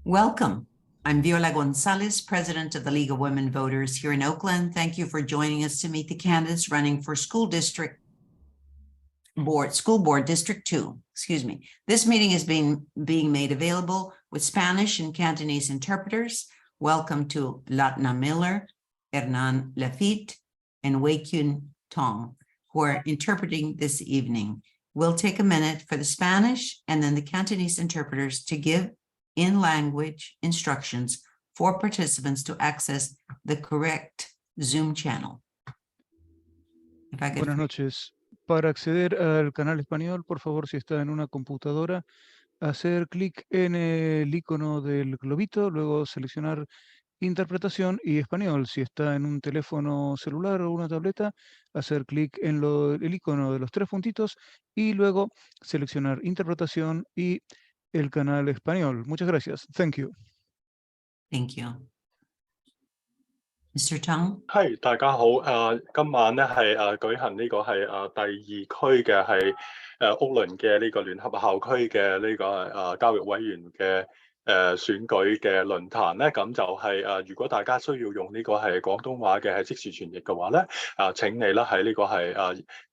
Welcome. I'm Viola Gonzalez, President of the League of Women Voters here in Oakland. Thank you for joining us to meet the candidates running for School Board District 2. This meeting is being made available with Spanish and Cantonese interpreters. Welcome to Latna Miller, Hernan Lafitte, and Wei Kyun Tong, who are interpreting this evening. We'll take a minute for the Spanish and then the Cantonese interpreters to give in-language instructions for participants to access the correct Zoom channel. Buenas noches. Para acceder al canal español, por favor, si está en una computadora, hacer clic en el icono del globito, luego seleccionar interpretación y español. Si está en un teléfono celular o una tableta, hacer clic en el icono de los tres puntitos y luego seleccionar interpretación y el canal español. Muchas gracias. Thank you. Thank you. Mr. Tong? 係，大家好。今晚咧係舉行呢個係第二區嘅係Oakland嘅呢個聯合校區嘅呢個教育委員嘅選舉嘅論壇咧，咁就係如果大家需要用呢個係廣東話嘅係即時傳譯嘅話咧，請你啦喺呢個係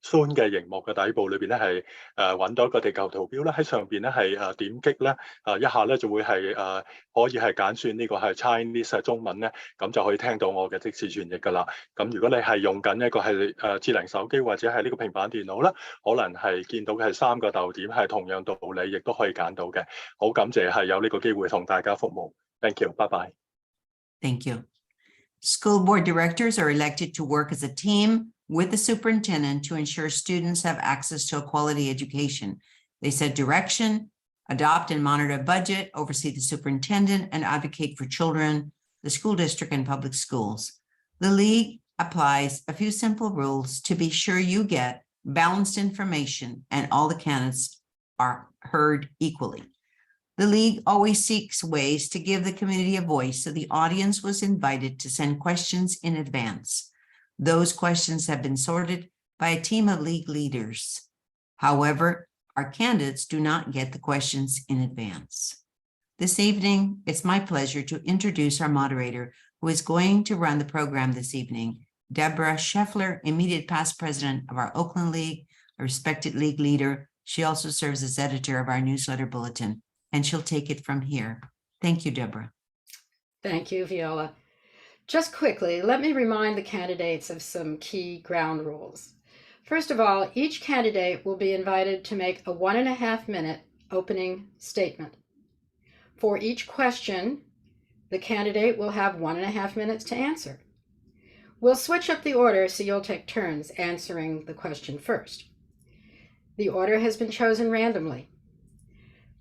Zoom 嘅熒幕嘅底部裏邊咧係揾到一個地球圖標咧，喺上邊咧係點擊咧一下咧就會係可以係揀選呢個係 Chinese 中文咧，咁就可以聽到我嘅即時傳譯㗎啦。咁如果你係用緊一個係智能手機或者係呢個平板電腦啦，可能係見到嘅係3個逗點係同樣道理，亦都可以揀到嘅。好感謝係有呢個機會同大家服務。Thank you. Bye bye. Thank you. School board directors are elected to work as a team with the superintendent to ensure students have access to a quality education. They set direction, adopt and monitor a budget, oversee the superintendent, and advocate for children, the school district, and public schools. The League applies a few simple rules to be sure you get balanced information and all the candidates are heard equally. The League always seeks ways to give the community a voice, so the audience was invited to send questions in advance. Those questions have been sorted by a team of League leaders. However, our candidates do not get the questions in advance. This evening, it's my pleasure to introduce our moderator, who is going to run the program this evening, Deborah Scheffler, immediate past president of our Oakland League, a respected League leader. She also serves as editor of our newsletter bulletin, and she'll take it from here. Thank you, Deborah. Thank you, Viola. Just quickly, let me remind the candidates of some key ground rules. First of all, each candidate will be invited to make a 1.5-minute opening statement. For each question, the candidate will have 1.5 minutes to answer. We'll switch up the order so you'll take turns answering the question first. The order has been chosen randomly.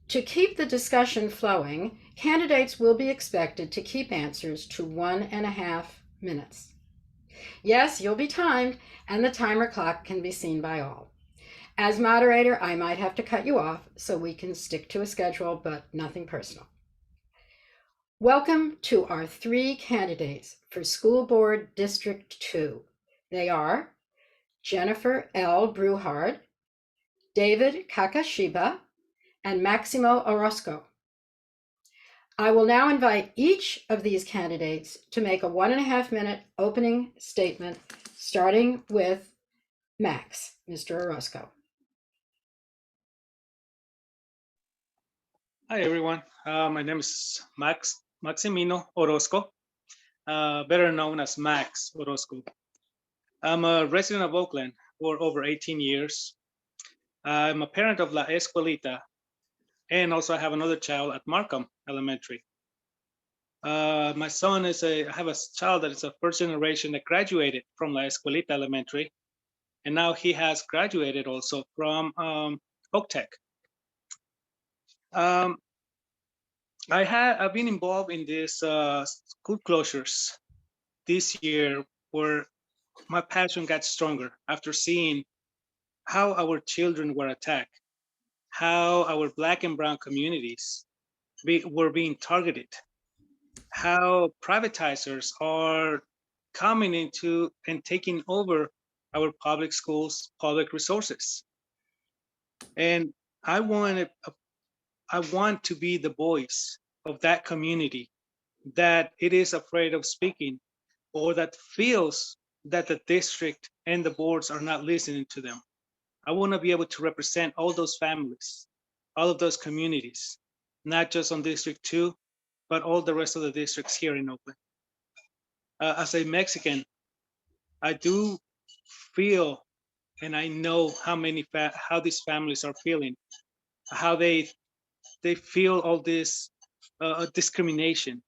To keep the discussion flowing, candidates will be expected to keep answers to 1.5 minutes. Yes, you'll be timed, and the timer clock can be seen by all. As moderator, I might have to cut you off so we can stick to a schedule, but nothing personal. Welcome to our 3 candidates for School Board District 2. They are Jennifer L. Bruhard, David Kakashiba, and Maximo Orozco. I will now invite each of these candidates to make a 1.5-minute opening statement, starting with Max, Mr. Orozco. Hi, everyone. My name is Maximino Orozco, better known as Max Orozco. I'm a resident of Oakland for over 18 years. I'm a parent of La Escuelita, and also I have another child at Markham Elementary. My son I have a child that is a first generation that graduated from La Escuelita Elementary, and now he has graduated also from Oak Tech. I've been involved in this school closures this year, where my passion got stronger after seeing how our children were attacked, how our Black and brown communities were being targeted, how privatizers are coming into and taking over our public schools, public resources. And I want to be the voice of that community that it is afraid of speaking or that feels that the district and the boards are not listening to them. I want to be able to represent all those families, all of those communities, not just on District 2, but all the rest of the districts here in Oakland. As a Mexican, I do feel and I know how these families are feeling, how they feel all this discrimination,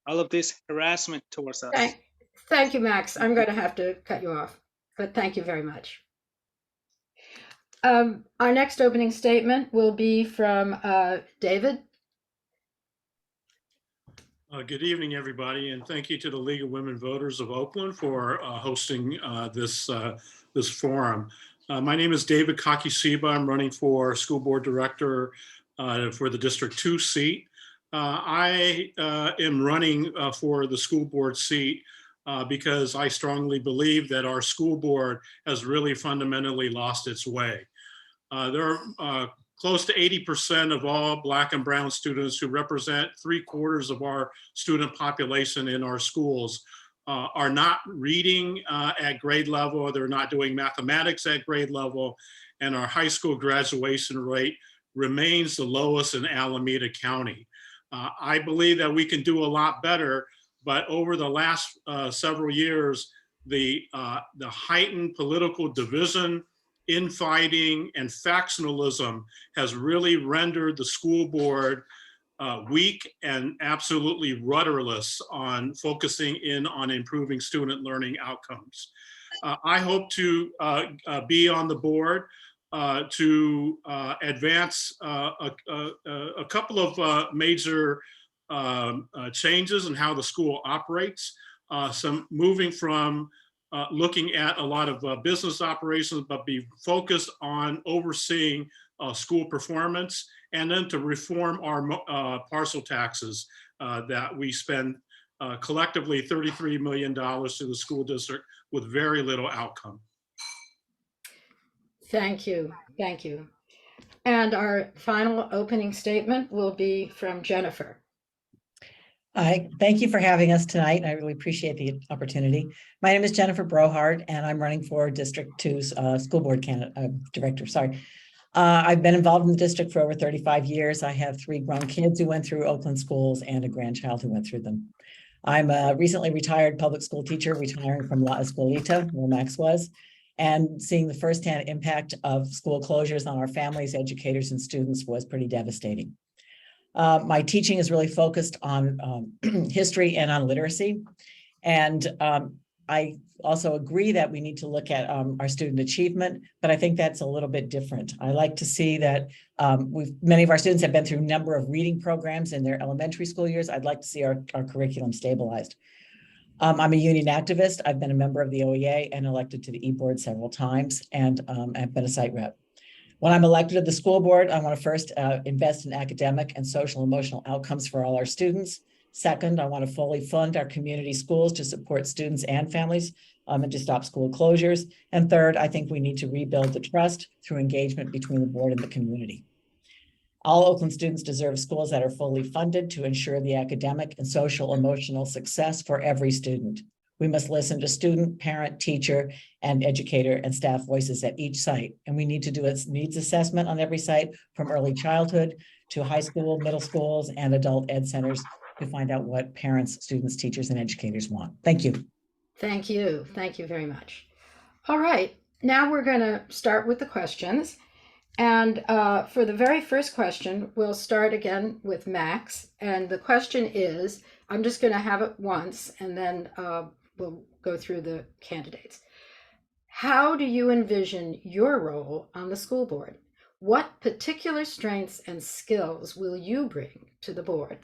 all of this harassment towards us. Thank you, Max. I'm going to have to cut you off, but thank you very much. Our next opening statement will be from David. Good evening, everybody, and thank you to the League of Women Voters of Oakland for hosting this forum. My name is David Kakisiba. I'm running for school board director for the District 2 seat. I am running for the school board seat because I strongly believe that our school board has really fundamentally lost its way. There are close to 80% of all Black and Brown students, who represent 3/4 of our student population in our schools, are not reading at grade level. They're not doing mathematics at grade level. And our high school graduation rate remains the lowest in Alameda County. I believe that we can do a lot better, but over the last several years, the heightened political division, infighting, and factionalism has really rendered the school board weak and absolutely rudderless on focusing in on improving student learning outcomes. I hope to be on the board to advance a couple of major changes in how the school operates, some moving from looking at a lot of business operations, but be focused on overseeing school performance, and then to reform our parcel taxes that we spend collectively $33 million to the school district with very little outcome. Thank you. Thank you. And our final opening statement will be from Jennifer. Hi, thank you for having us tonight. I really appreciate the opportunity. My name is Jennifer Brohard, and I'm running for District 2's school board director. Sorry. I've been involved in the district for over 35 years. I have 3 grown kids who went through Oakland schools and a grandchild who went through them. I'm a recently retired public school teacher, retiring from La Escuelita, where Max was, and seeing the firsthand impact of school closures on our families, educators, and students was pretty devastating. My teaching is really focused on history and on literacy. And I also agree that we need to look at our student achievement, but I think that's a little bit different. I like to see that many of our students have been through a number of reading programs in their elementary school years. I'd like to see our curriculum stabilized. I'm a union activist. I've been a member of the OEA and elected to the e-board several times, and I've been a site rep. When I'm elected to the school board, I want to first invest in academic and social emotional outcomes for all our students. Second, I want to fully fund our community schools to support students and families and to stop school closures. And third, I think we need to rebuild the trust through engagement between the board and the community. All Oakland students deserve schools that are fully funded to ensure the academic and social emotional success for every student. We must listen to student, parent, teacher, and educator and staff voices at each site. And we need to do a needs assessment on every site, from early childhood to high school, middle schools, and adult ed centers, to find out what parents, students, teachers, and educators want. Thank you. Thank you. Thank you very much. All right, now we're going to start with the questions. And for the very first question, we'll start again with Max. And the question is, I'm just going to have it once, and then we'll go through the candidates. How do you envision your role on the school board? What particular strengths and skills will you bring to the board?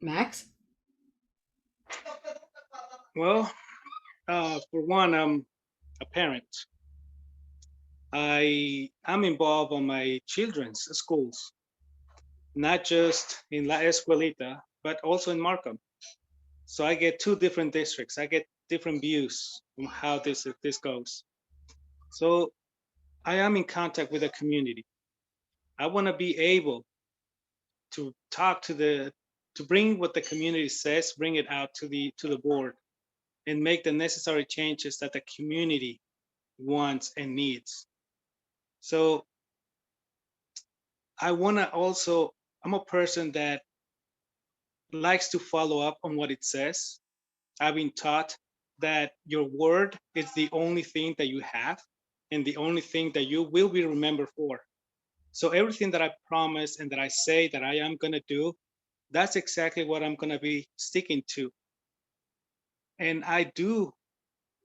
Max? Well, for one, I'm a parent. I'm involved on my children's schools, not just in La Escuelita, but also in Markham. So I get 2 different districts. I get different views on how this goes. So I am in contact with the community. I want to be able to talk to the to bring what the community says, bring it out to the board and make the necessary changes that the community wants and needs. So I'm a person that likes to follow up on what it says. I've been taught that your word is the only thing that you have and the only thing that you will be remembered for. So everything that I promise and that I say that I am gonna do, that's exactly what I'm gonna be sticking to. And I do,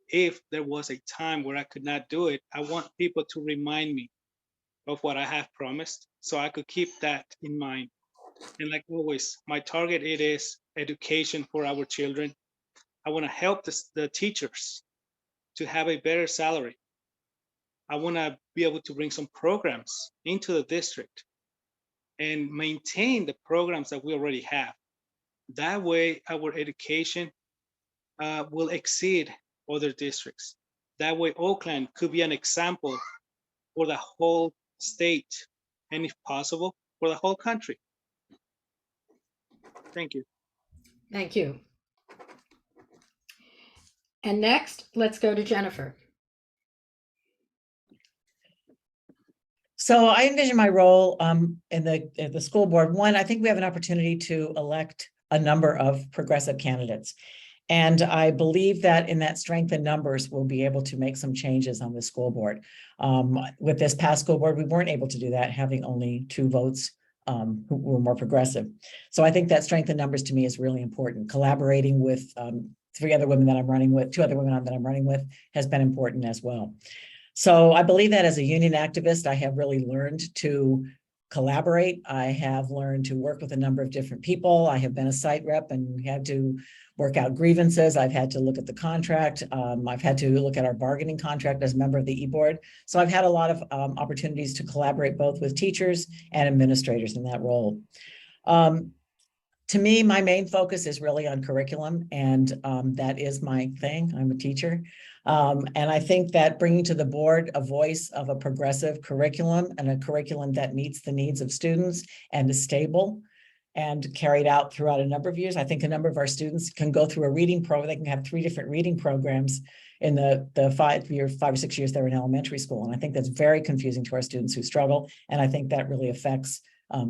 if there was a time where I could not do it, I want people to remind me of what I have promised so I could keep that in mind. And like always, my target, it is education for our children. I want to help the teachers to have a better salary. I want to be able to bring some programs into the district and maintain the programs that we already have. That way, our education will exceed other districts. That way, Oakland could be an example for the whole state, and if possible, for the whole country. Thank you. Thank you. And next, let's go to Jennifer. So I envision my role in the school board. One, I think we have an opportunity to elect a number of progressive candidates. And I believe that in that strength in numbers, we'll be able to make some changes on the school board. With this past school board, we weren't able to do that, having only 2 votes who were more progressive. So I think that strength in numbers to me is really important. Collaborating with 3 other women that I'm running with, 2 other women that I'm running with, has been important as well. So I believe that as a union activist, I have really learned to collaborate. I have learned to work with a number of different people. I have been a site rep and had to work out grievances. I've had to look at the contract. I've had to look at our bargaining contract as a member of the e-board. So I've had a lot of opportunities to collaborate both with teachers and administrators in that role. To me, my main focus is really on curriculum, and that is my thing. I'm a teacher. And I think that bringing to the board a voice of a progressive curriculum and a curriculum that meets the needs of students and is stable and carried out throughout a number of years. I think a number of our students can go through a reading program. They can have 3 different reading programs in the 5 or 6 years they're in elementary school. And I think that's very confusing to our students who struggle. And I think that really affects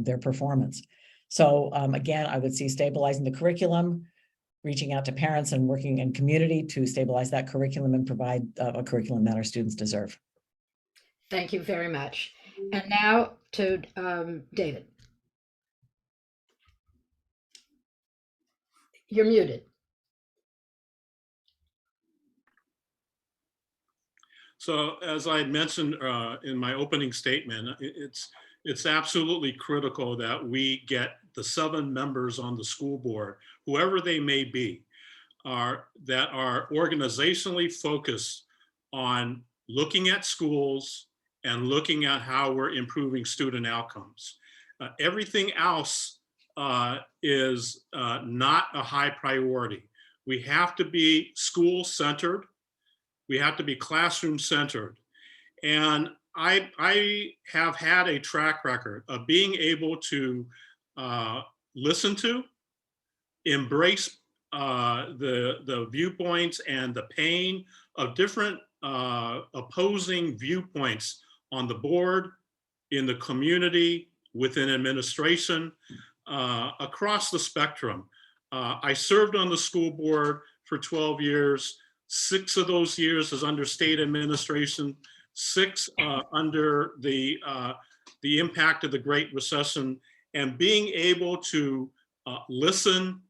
their performance. So again, I would see stabilizing the curriculum, reaching out to parents and working in community to stabilize that curriculum and provide a curriculum that our students deserve. Thank you very much. And now to David. You're muted. So as I mentioned in my opening statement, it's absolutely critical that we get the 7 members on the school board, whoever they may be, that are organizationally focused on looking at schools and looking at how we're improving student outcomes. Everything else is not a high priority. We have to be school-centered. We have to be classroom-centered. And I have had a track record of being able to listen to, embrace the viewpoints and the pain of different opposing viewpoints on the board, in the community, within administration, across the spectrum. I served on the school board for 12 years. 6 of those years is under state administration, 6 under the impact of the Great Recession, and being able to listen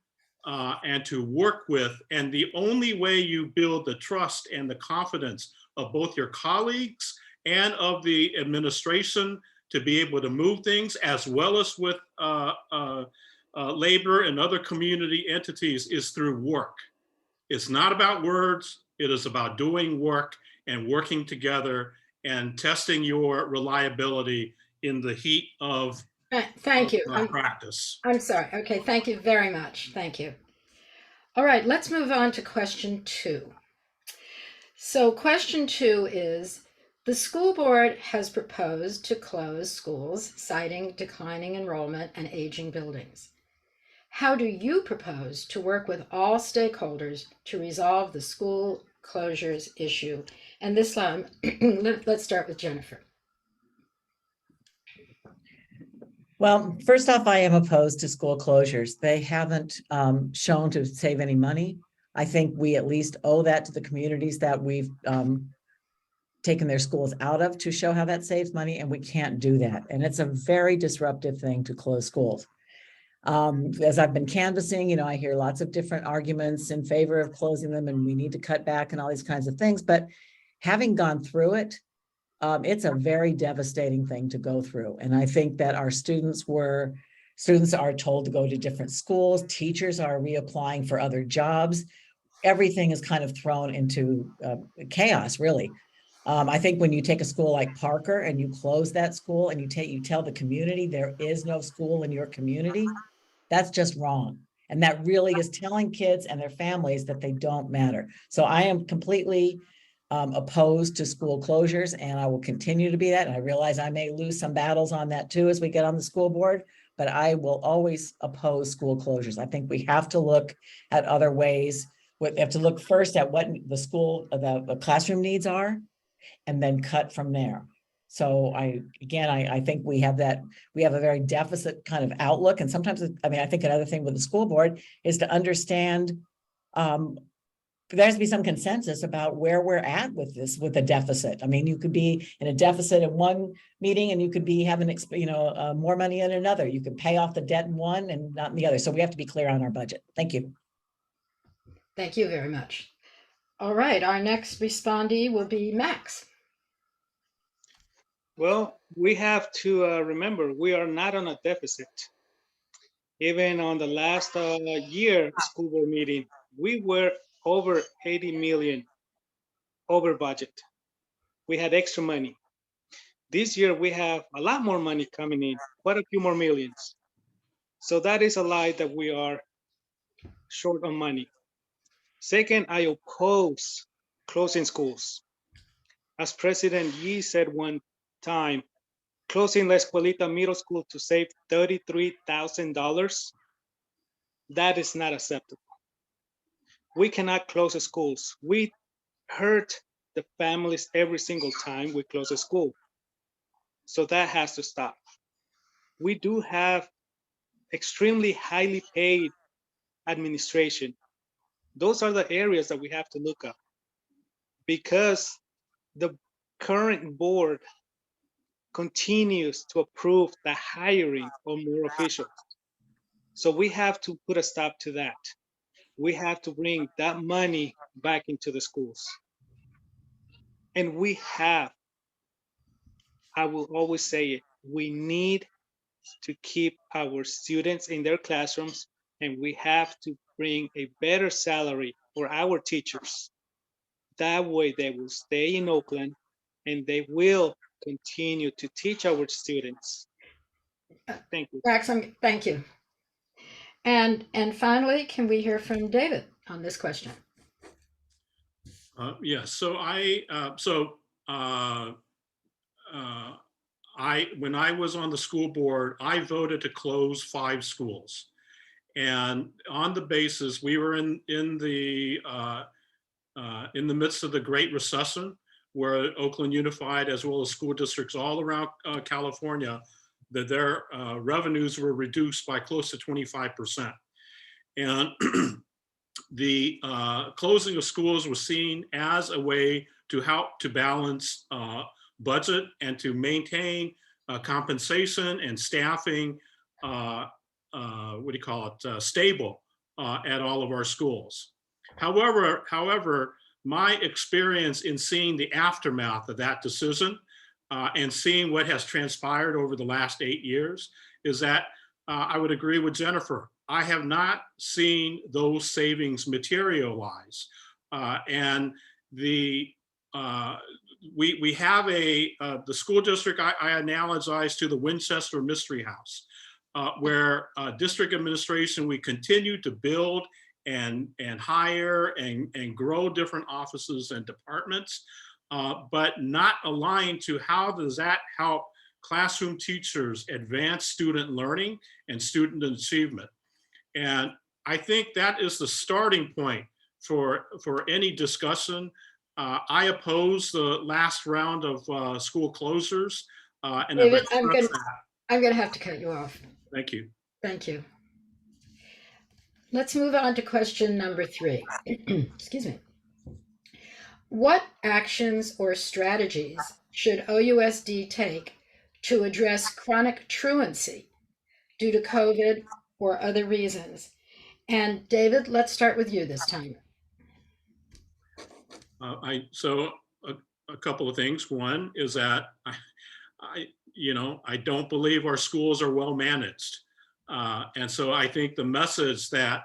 and to work with. And the only way you build the trust and the confidence of both your colleagues and of the administration to be able to move things, as well as with labor and other community entities, is through work. It's not about words. It is about doing work and working together and testing your reliability in the heat of Thank you. Practice. I'm sorry. Okay, thank you very much. Thank you. All right, let's move on to question 2. So question 2 is, the school board has proposed to close schools, citing declining enrollment and aging buildings. How do you propose to work with all stakeholders to resolve the school closures issue? And this time, let's start with Jennifer. Well, first off, I am opposed to school closures. They haven't shown to save any money. I think we at least owe that to the communities that we've taken their schools out of to show how that saves money, and we can't do that. And it's a very disruptive thing to close schools. As I've been canvassing, I hear lots of different arguments in favor of closing them and we need to cut back and all these kinds of things. But having gone through it, it's a very devastating thing to go through. And I think that our students are told to go to different schools. Teachers are reapplying for other jobs. Everything is kind of thrown into chaos, really. I think when you take a school like Parker and you close that school and you tell the community there is no school in your community, that's just wrong. And that really is telling kids and their families that they don't matter. So I am completely opposed to school closures, and I will continue to be that. And I realize I may lose some battles on that too as we get on the school board, but I will always oppose school closures. I think we have to look at other ways. We have to look first at what the classroom needs are, and then cut from there. So I think we have a very deficit kind of outlook. And sometimes, I think another thing with the school board is to understand, there has to be some consensus about where we're at with the deficit. You could be in a deficit in one meeting and you could be having, more money in another. You could pay off the debt in one and not in the other. So we have to be clear on our budget. Thank you. Thank you very much. All right, our next respondee will be Max. Well, we have to remember we are not on a deficit. Even on the last year school board meeting, we were over 80 million over budget. We had extra money. This year we have a lot more money coming in, quite a few more millions. So that is a lie that we are short on money. Second, I oppose closing schools. As President Yi said one time, closing La Escuelita Middle School to save $33,000, that is not acceptable. We cannot close the schools. We hurt the families every single time we close a school. So that has to stop. We do have extremely highly paid administration. Those are the areas that we have to look at, because the current board continues to approve the hiring of more officials. So we have to put a stop to that. We have to bring that money back into the schools. And I will always say it, we need to keep our students in their classrooms, and we have to bring a better salary for our teachers. That way they will stay in Oakland and they will continue to teach our students. Thank you. Max, thank you. And finally, can we hear from David on this question? Yes. So when I was on the school board, I voted to close 5 schools, and on the basis we were in the midst of the Great Recession, where Oakland Unified, as well as school districts all around California, that their revenues were reduced by close to 25%. And the closing of schools was seen as a way to help to balance budget and to maintain compensation and staffing, stable at all of our schools. However, my experience in seeing the aftermath of that decision and seeing what has transpired over the last 8 years is that I would agree with Jennifer. I have not seen those savings materialize. And we have the school district, I analogize to the Winchester Mystery House, where district administration, we continue to build and hire and grow different offices and departments, but not aligned to how does that help classroom teachers advance student learning and student achievement. And I think that is the starting point for any discussion. I oppose the last round of school closures. And I've David, I'm expressed going to have to cut you off. Thank you. Thank you. Let's move on to question number 3. Excuse me. What actions or strategies should OUSD take to address chronic truancy due to COVID or other reasons? And David, let's start with you this time. So a couple of things. One is that I don't believe our schools are well managed. And so I think the message that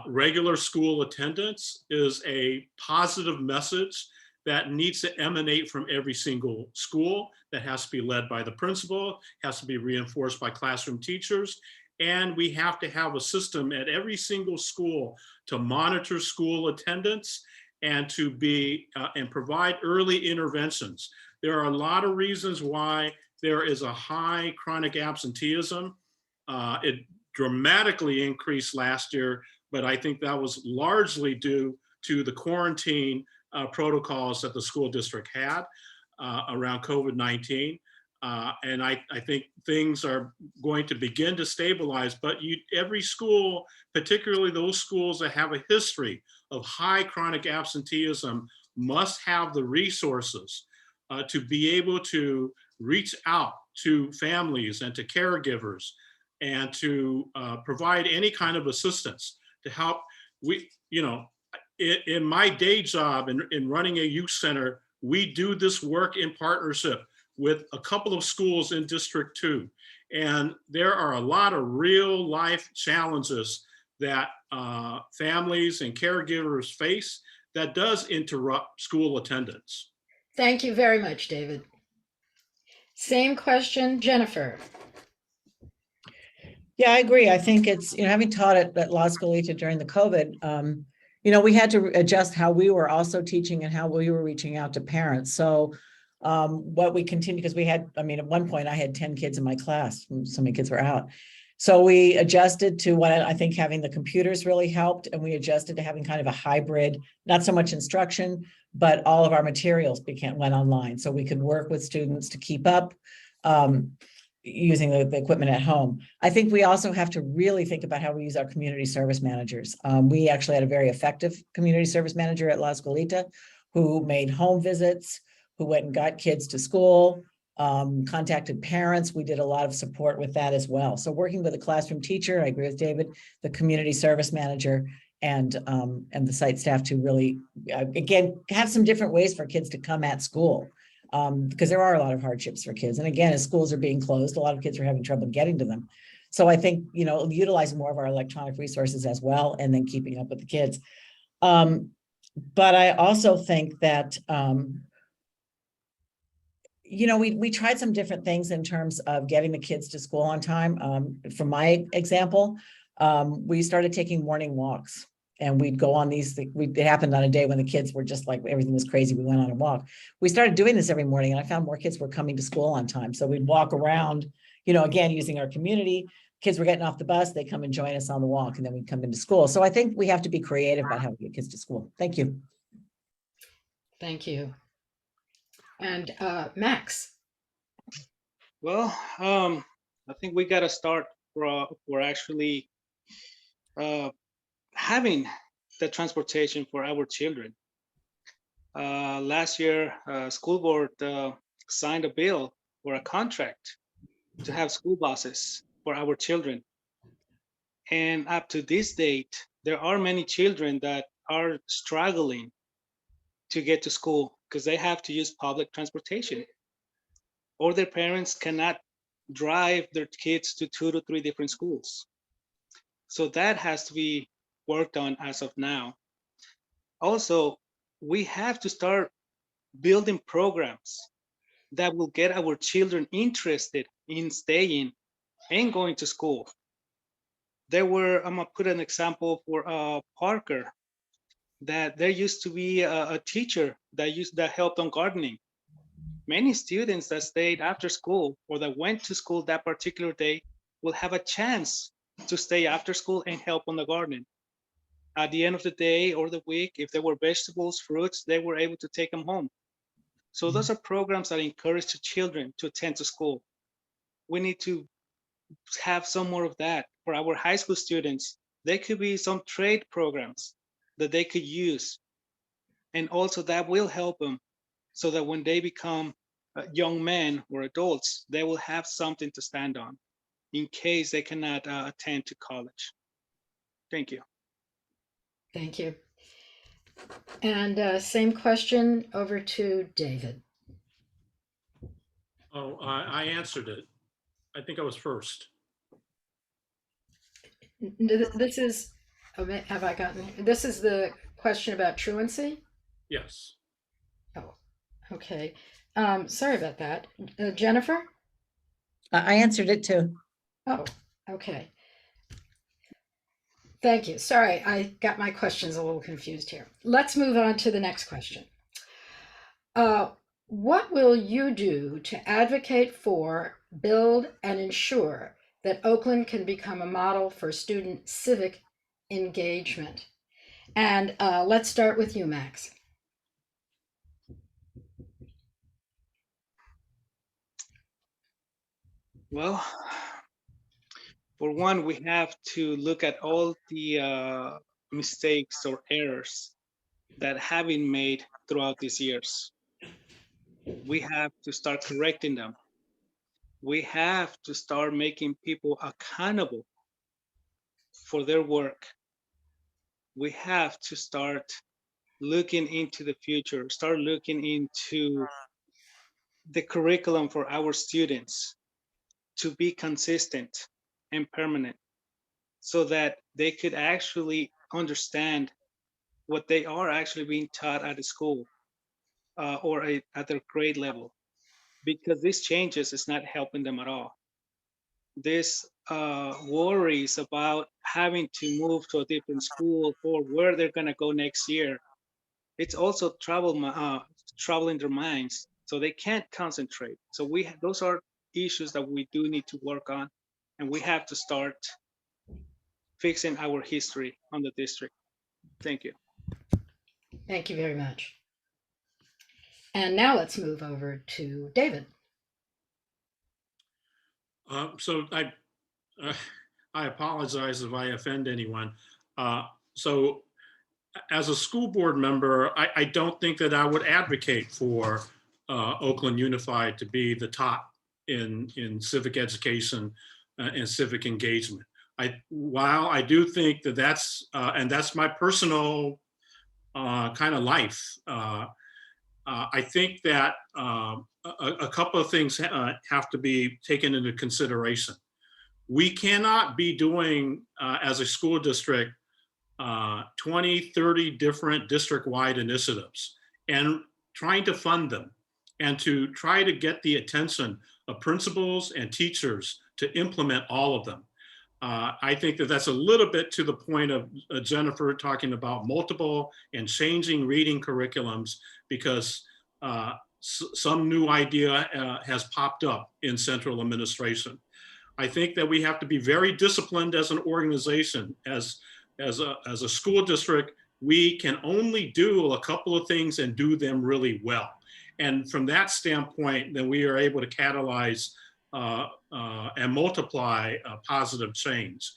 regular school attendance is a positive message that needs to emanate from every single school, that has to be led by the principal, has to be reinforced by classroom teachers. And we have to have a system at every single school to monitor school attendance and to be and provide early interventions. There are a lot of reasons why there is a high chronic absenteeism. It dramatically increased last year, but I think that was largely due to the quarantine protocols that the school district had around COVID-19. And I think things are going to begin to stabilize, but every school, particularly those schools that have a history of high chronic absenteeism, must have the resources to be able to reach out to families and to caregivers and to provide any kind of assistance to help. In my day job in running a youth center, we do this work in partnership with a couple of schools in District 2. And there are a lot of real life challenges that families and caregivers face that does interrupt school attendance. Thank you very much, David. Same question, Jennifer. Yeah, I agree. I think it's, having taught at La Escuelita during the COVID, we had to adjust how we were also teaching and how we were reaching out to parents. So what we continue, because we had, at one point I had 10 kids in my class, so many kids were out. So we adjusted to what I think having the computers really helped. And we adjusted to having kind of a hybrid, not so much instruction, but all of our materials went online. So we could work with students to keep up using the equipment at home. I think we also have to really think about how we use our community service managers. We actually had a very effective community service manager at La Escuelita who made home visits, who went and got kids to school, contacted parents. We did a lot of support with that as well. So working with a classroom teacher, I agree with David, the community service manager and the site staff to really, again, have some different ways for kids to come at school. Because there are a lot of hardships for kids. And again, as schools are being closed, a lot of kids are having trouble getting to them. So I think, utilizing more of our electronic resources as well, and then keeping up with the kids. But I also think that, we tried some different things in terms of getting the kids to school on time. For my example, we started taking morning walks. And we'd go on these, it happened on a day when the kids were just like, everything was crazy. We went on a walk. We started doing this every morning and I found more kids were coming to school on time. So we'd walk around, again, using our community. Kids were getting off the bus, they come and join us on the walk and then we'd come into school. So I think we have to be creative about how we get kids to school. Thank you. Thank you. And Max. Well, I think we got to start for actually having the transportation for our children. Last year, school board signed a bill or a contract to have school buses for our children. And up to this date, there are many children that are struggling to get to school because they have to use public transportation, or their parents cannot drive their kids to 2 to 3 different schools. So that has to be worked on as of now. Also, we have to start building programs that will get our children interested in staying and going to school. I'm gonna put an example for Parker, that there used to be a teacher that helped on gardening. Many students that stayed after school or that went to school that particular day will have a chance to stay after school and help on the garden. At the end of the day or the week, if there were vegetables, fruits, they were able to take them home. So those are programs that encourage the children to attend to school. We need to have some more of that for our high school students. There could be some trade programs that they could use. And also that will help them so that when they become young men or adults, they will have something to stand on in case they cannot attend to college. Thank you. Thank you. And same question over to David. Oh, I answered it. I think I was first. This is, have I gotten, this is the question about truancy? Yes. Oh, okay. Sorry about that. Jennifer? I answered it too. Oh, okay. Thank you. Sorry, I got my questions a little confused here. Let's move on to the next question. What will you do to advocate for, build, and ensure that Oakland can become a model for student civic engagement? And let's start with you, Max. Well, for one, we have to look at all the mistakes or errors that have been made throughout these years. We have to start correcting them. We have to start making people accountable for their work. We have to start looking into the future, start looking into the curriculum for our students to be consistent and permanent so that they could actually understand what they are actually being taught at the school or at their grade level, because these changes is not helping them at all. This worries about having to move to a different school or where they're going to go next year. It's also troubling their minds, so they can't concentrate. So those are issues that we do need to work on, and we have to start fixing our history on the district. Thank you. Thank you very much. And now let's move over to David. So I apologize if I offend anyone. So as a school board member, I don't think that I would advocate for Oakland Unified to be the top in civic education and civic engagement. While I do think that that's my personal kind of life, I think that a couple of things have to be taken into consideration. We cannot be doing, as a school district, 20, 30 different district-wide initiatives and trying to fund them and to try to get the attention of principals and teachers to implement all of them. I think that that's a little bit to the point of Jennifer talking about multiple and changing reading curriculums because some new idea has popped up in central administration. I think that we have to be very disciplined as an organization. As a school district, we can only do a couple of things and do them really well. And from that standpoint, then we are able to catalyze and multiply positive change.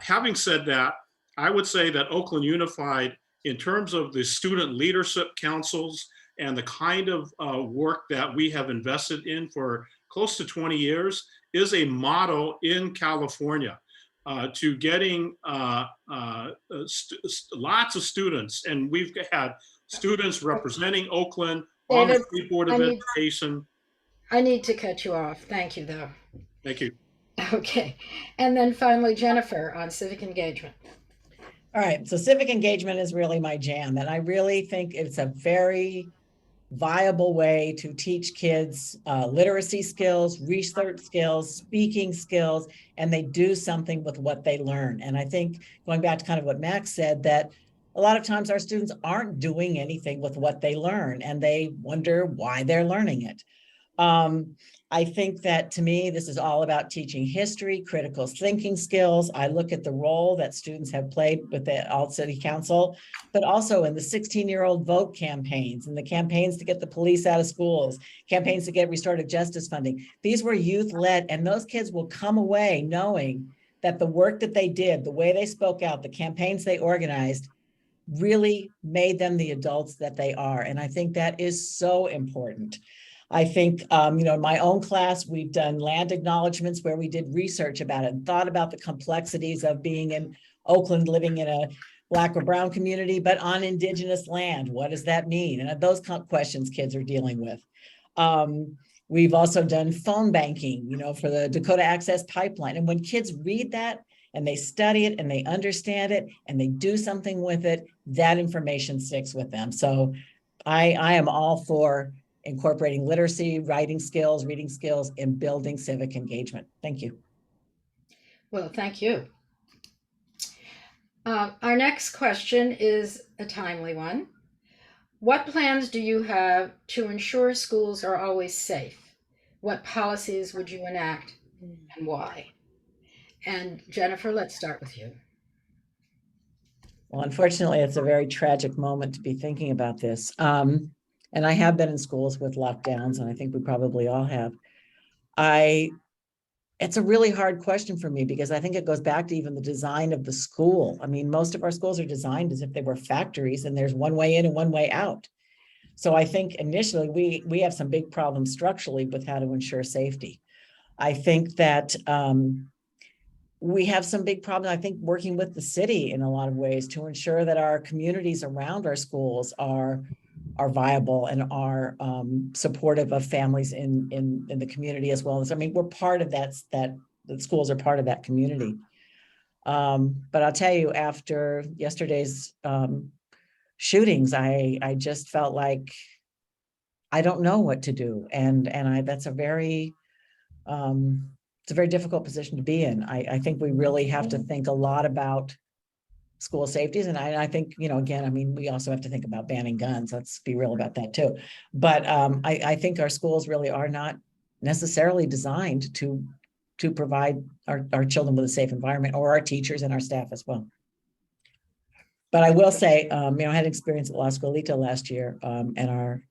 Having said that, I would say that Oakland Unified, in terms of the student leadership councils and the kind of work that we have invested in for close to 20 years, is a model in California to getting lots of students. And we've had students representing Oakland on the State Board of Education. I need to cut you off. Thank you, though. Thank you. Okay. And then finally, Jennifer on civic engagement. All right. So civic engagement is really my jam. And I really think it's a very viable way to teach kids literacy skills, research skills, speaking skills, and they do something with what they learn. And I think going back to kind of what Max said, that a lot of times our students aren't doing anything with what they learn and they wonder why they're learning it. I think that to me, this is all about teaching history, critical thinking skills. I look at the role that students have played with the Alt City Council, but also in the 16-year-old vote campaigns and the campaigns to get the police out of schools, campaigns to get restorative justice funding. These were youth-led, and those kids will come away knowing that the work that they did, the way they spoke out, the campaigns they organized, really made them the adults that they are. And I think that is so important. I think, in my own class, we've done land acknowledgements where we did research about it and thought about the complexities of being in Oakland, living in a Black or brown community, but on Indigenous land. What does that mean? And those questions kids are dealing with. We've also done phone banking, for the Dakota Access Pipeline. And when kids read that and they study it and they understand it and they do something with it, that information sticks with them. So I am all for incorporating literacy, writing skills, reading skills, and building civic engagement. Thank you. Well, thank you. Our next question is a timely one. What plans do you have to ensure schools are always safe? What policies would you enact and why? And Jennifer, let's start with you. Well, unfortunately, it's a very tragic moment to be thinking about this. And I have been in schools with lockdowns, and I think we probably all have. It's a really hard question for me because I think it goes back to even the design of the school. I mean, most of our schools are designed as if they were factories and there's one way in and one way out. So I think initially we have some big problems structurally with how to ensure safety. I think that we have some big problems, I think, working with the city in a lot of ways to ensure that our communities around our schools are viable and are supportive of families in the community as well. I mean, we're part of that the schools are part of that community. But I'll tell you, after yesterday's shootings, I just felt like I don't know what to do. And that's a very, it's a very difficult position to be in. I think we really have to think a lot about school safeties. And I think, again, I mean, we also have to think about banning guns. Let's be real about that too. But I think our schools really are not necessarily designed to provide our children with a safe environment, or our teachers and our staff as well. But I will say, I had experience at La Escuelita last year, and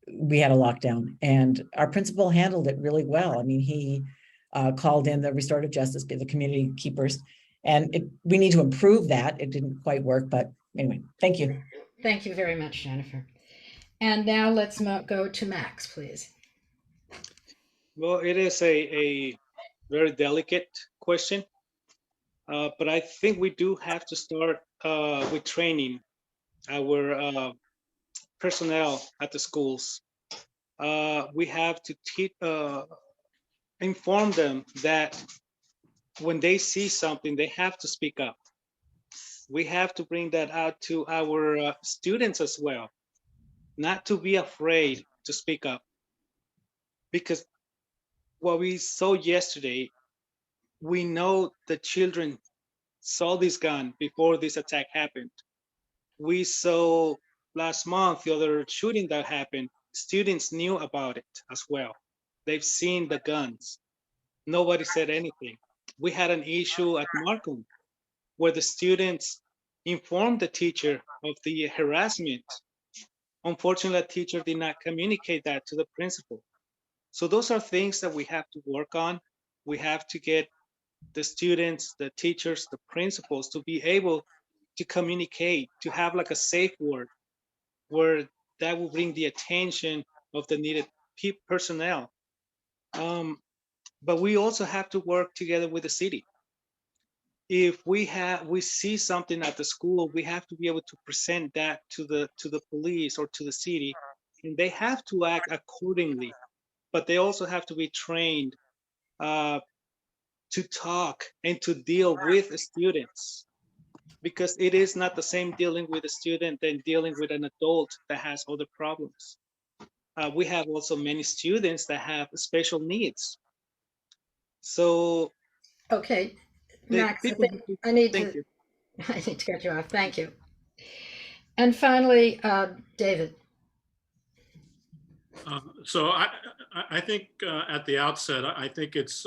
we had a lockdown, and our principal handled it really well. I mean, he called in the restorative justice, the community keepers, and we need to improve that. It didn't quite work, but anyway, thank you. Thank you very much, Jennifer. And now let's go to Max, please. Well, it is a very delicate question, but I think we do have to start with training our personnel at the schools. We have to inform them that when they see something, they have to speak up. We have to bring that out to our students as well, not to be afraid to speak up. Because what we saw yesterday, we know the children saw this gun before this attack happened. We saw last month, the other shooting that happened, students knew about it as well. They've seen the guns. Nobody said anything. We had an issue at Markham where the students informed the teacher of the harassment. Unfortunately, the teacher did not communicate that to the principal. So those are things that we have to work on. We have to get the students, the teachers, the principals to be able to communicate, to have like a safe word where that will bring the attention of the needed personnel. But we also have to work together with the city. If we see something at the school, we have to be able to present that to the police or to the city, and they have to act accordingly. But they also have to be trained to talk and to deal with the students, because it is not the same dealing with a student than dealing with an adult that has other problems. We have also many students that have special needs. So, okay, Max, I think I need to cut you off. Thank you. And finally, David. So I think at the outset, I think it's,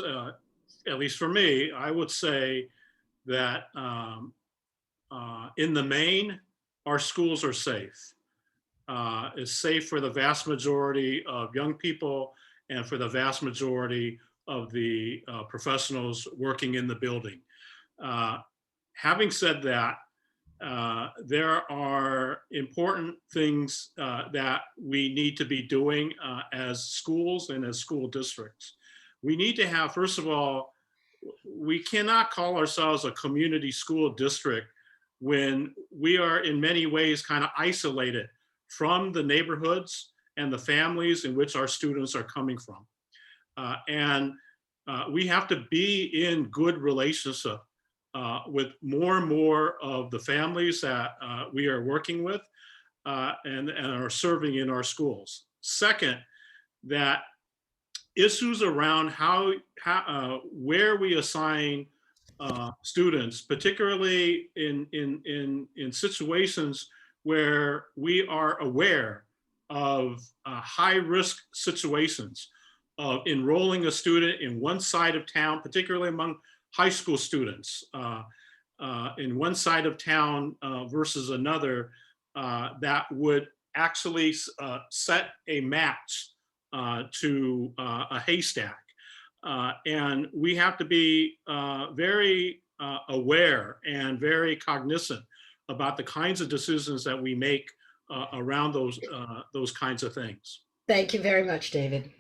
at least for me, I would say that in the main, our schools are safe. It's safe for the vast majority of young people and for the vast majority of the professionals working in the building. Having said that, there are important things that we need to be doing as schools and as school districts. We need to have, first of all, we cannot call ourselves a community school district when we are in many ways kind of isolated from the neighborhoods and the families in which our students are coming from. And we have to be in good relationship with more and more of the families that we are working with and are serving in our schools. Second, that issues around where we assign students, particularly in situations where we are aware of high risk situations of enrolling a student in one side of town, particularly among high school students in one side of town versus another, that would actually set a match to a haystack. And we have to be very aware and very cognizant about the kinds of decisions that we make around those kinds of things. Thank you very much, David.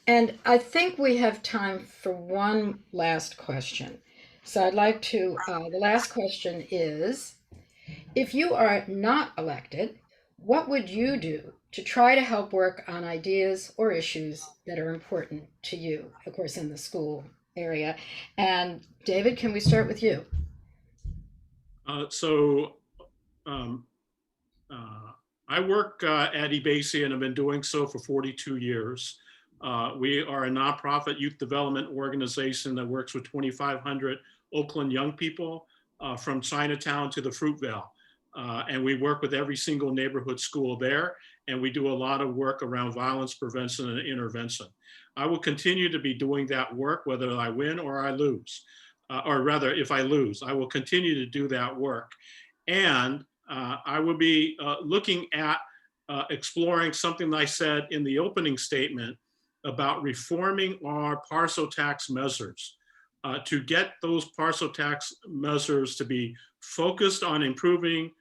And I think we have time for one last question. So I'd like to, the last question is, if you are not elected, what would you do to try to help work on ideas or issues that are important to you, of course, in the school area? And David, can we start with you? I work at eBasie and have been doing so for 42 years. We are a nonprofit youth development organization that works with 2,500 Oakland young people from Chinatown to the Fruitvale. And we work with every single neighborhood school there. And we do a lot of work around violence prevention and intervention. I will continue to be doing that work, whether I win or I lose. Or rather, if I lose, I will continue to do that work. And I will be looking at exploring something that I said in the opening statement about reforming our parcel tax measures to get those parcel tax measures to be focused on improving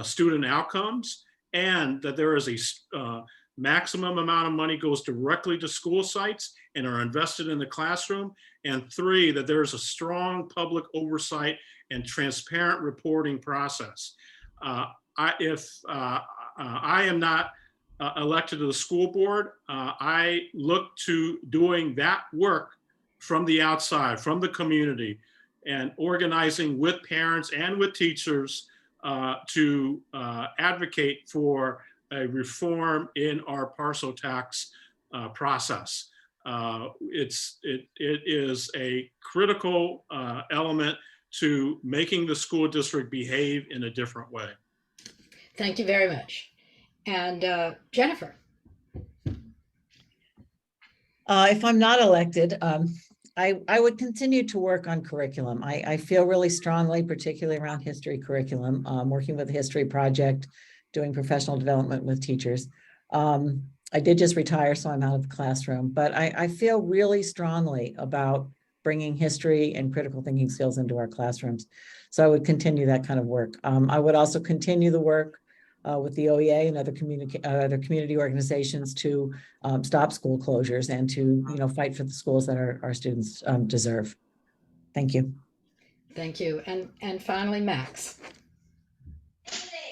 student outcomes, and that there is a maximum amount of money goes directly to school sites and are invested in the classroom. And 3, that there is a strong public oversight and transparent reporting process. If I am not elected to the school board, I look to doing that work from the outside, from the community, and organizing with parents and with teachers to advocate for a reform in our parcel tax process. It is a critical element to making the school district behave in a different way. Thank you very much. And Jennifer. If I'm not elected, I would continue to work on curriculum. I feel really strongly, particularly around history curriculum, working with the History Project, doing professional development with teachers. I did just retire, so I'm out of the classroom, but I feel really strongly about bringing history and critical thinking skills into our classrooms. So I would continue that kind of work. I would also continue the work with the OEA and other community organizations to stop school closures and to fight for the schools that our students deserve. Thank you. Thank you. And finally, Max.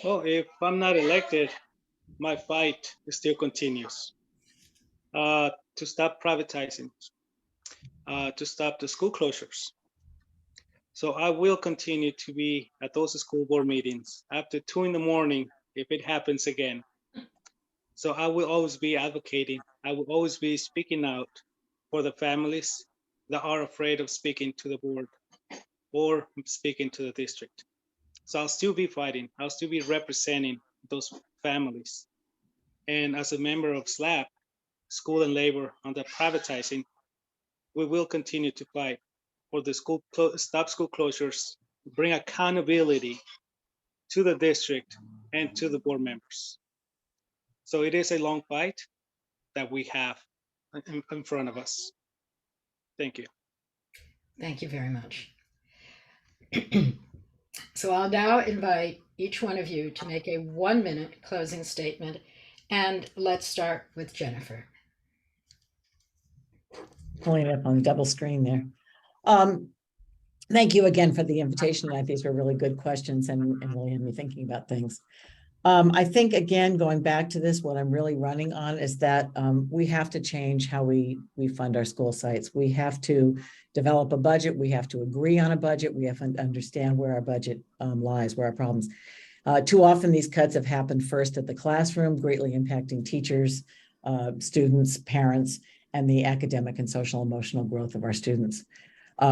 Well, if I'm not elected, my fight still continues to stop privatizing, to stop the school closures. So I will continue to be at those school board meetings after 2 a.m. if it happens again. So I will always be advocating. I will always be speaking out for the families that are afraid of speaking to the board or speaking to the district. So I'll still be fighting. I'll still be representing those families. And as a member of SLAP, school and labor, on the privatizing, we will continue to fight for the stop school closures, bring accountability to the district and to the board members. So it is a long fight that we have in front of us. Thank you. Thank you very much. So I'll now invite each one of you to make a 1-minute closing statement, and let's start with Jennifer. Pulling it up on the double screen there. Thank you again for the invitation. I think these were really good questions and really had me thinking about things. I think, again, going back to this, what I'm really running on is that we have to change how we fund our school sites. We have to develop a budget. We have to agree on a budget. We have to understand where our budget lies, where our problems. Too often these cuts have happened first at the classroom, greatly impacting teachers, students, parents, and the academic and social emotional growth of our students.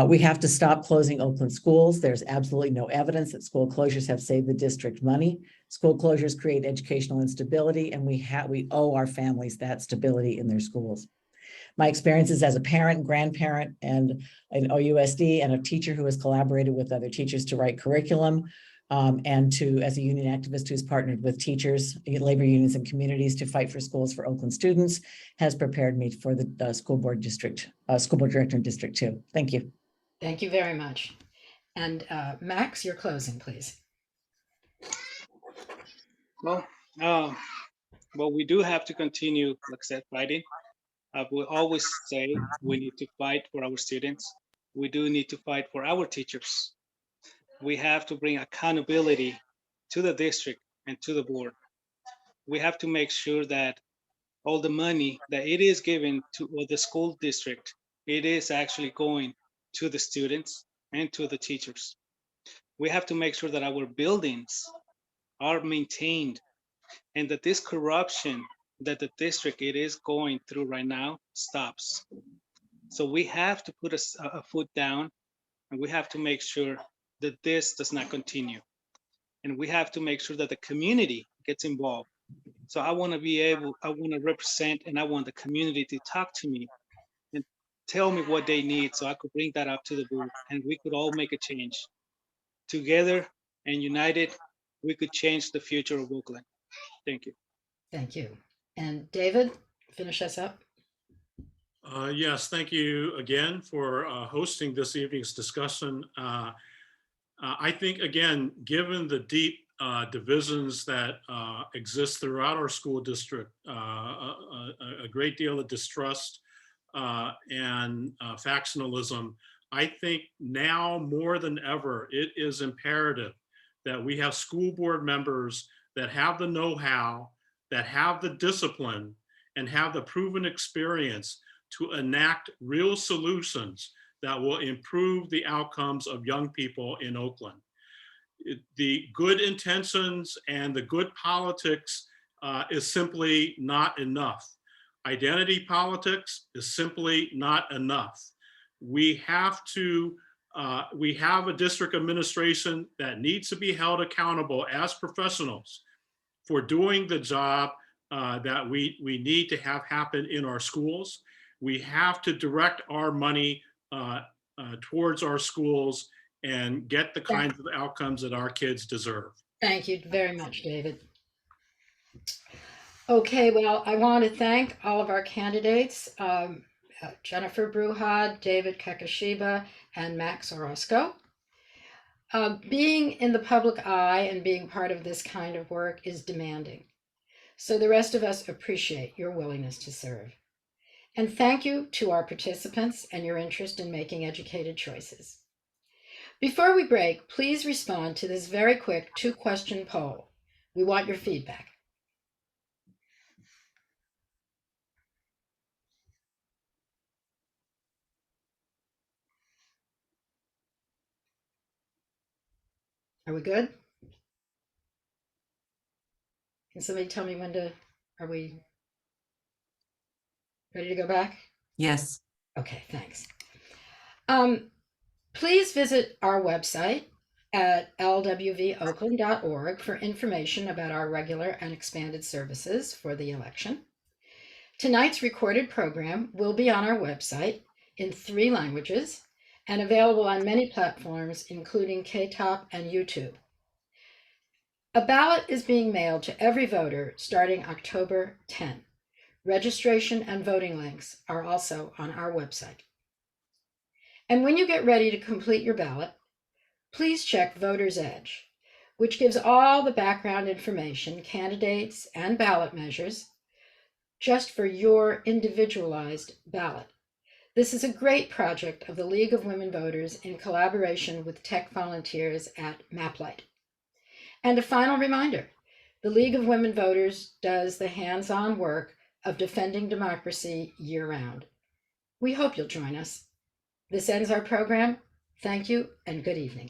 We have to stop closing Oakland schools. There's absolutely no evidence that school closures have saved the district money. School closures create educational instability, and we owe our families that stability in their schools. My experiences as a parent, grandparent, and an OUSD, and a teacher who has collaborated with other teachers to write curriculum, and as a union activist who's partnered with teachers, labor unions, and communities to fight for schools for Oakland students, has prepared me for the school board director in District 2. Thank you. Thank you very much. And Max, your closing, please. Well, we do have to continue, like I said, fighting. We always say we need to fight for our students. We do need to fight for our teachers. We have to bring accountability to the district and to the board. We have to make sure that all the money that it is given to the school district, it is actually going to the students and to the teachers. We have to make sure that our buildings are maintained and that this corruption that the district it is going through right now stops. So we have to put a foot down, and we have to make sure that this does not continue. And we have to make sure that the community gets involved. So I want to represent, and I want the community to talk to me and tell me what they need so I could bring that up to the board and we could all make a change. Together and united, we could change the future of Oakland. Thank you. Thank you. And David, finish us up. Yes, thank you again for hosting this evening's discussion. I think, again, given the deep divisions that exist throughout our school district, a great deal of distrust and factionalism, I think now more than ever, it is imperative that we have school board members that have the know-how, that have the discipline, and have the proven experience to enact real solutions that will improve the outcomes of young people in Oakland. The good intentions and the good politics is simply not enough. Identity politics is simply not enough. We have a district administration that needs to be held accountable as professionals for doing the job that we need to have happen in our schools. We have to direct our money towards our schools and get the kinds of outcomes that our kids deserve. Thank you very much, David. Okay, well, I want to thank all of our candidates, Jennifer Bruhad, David Kakashiba, and Max Orozco. Being in the public eye and being part of this kind of work is demanding. So the rest of us appreciate your willingness to serve. And thank you to our participants and your interest in making educated choices. Before we break, please respond to this very quick 2-question poll. We want your feedback. Are we good? Can somebody tell me are we ready to go back? Yes. Okay, thanks. Please visit our website at lwvoakland.org for information about our regular and expanded services for the election. Tonight's recorded program will be on our website in 3 languages and available on many platforms, including KTOP and YouTube. A ballot is being mailed to every voter starting October 10. Registration and voting links are also on our website. And when you get ready to complete your ballot, please check Voter's Edge, which gives all the background information, candidates, and ballot measures just for your individualized ballot. This is a great project of the League of Women Voters in collaboration with tech volunteers at MapLight. And a final reminder, the League of Women Voters does the hands-on work of defending democracy year-round. We hope you'll join us. This ends our program. Thank you and good evening.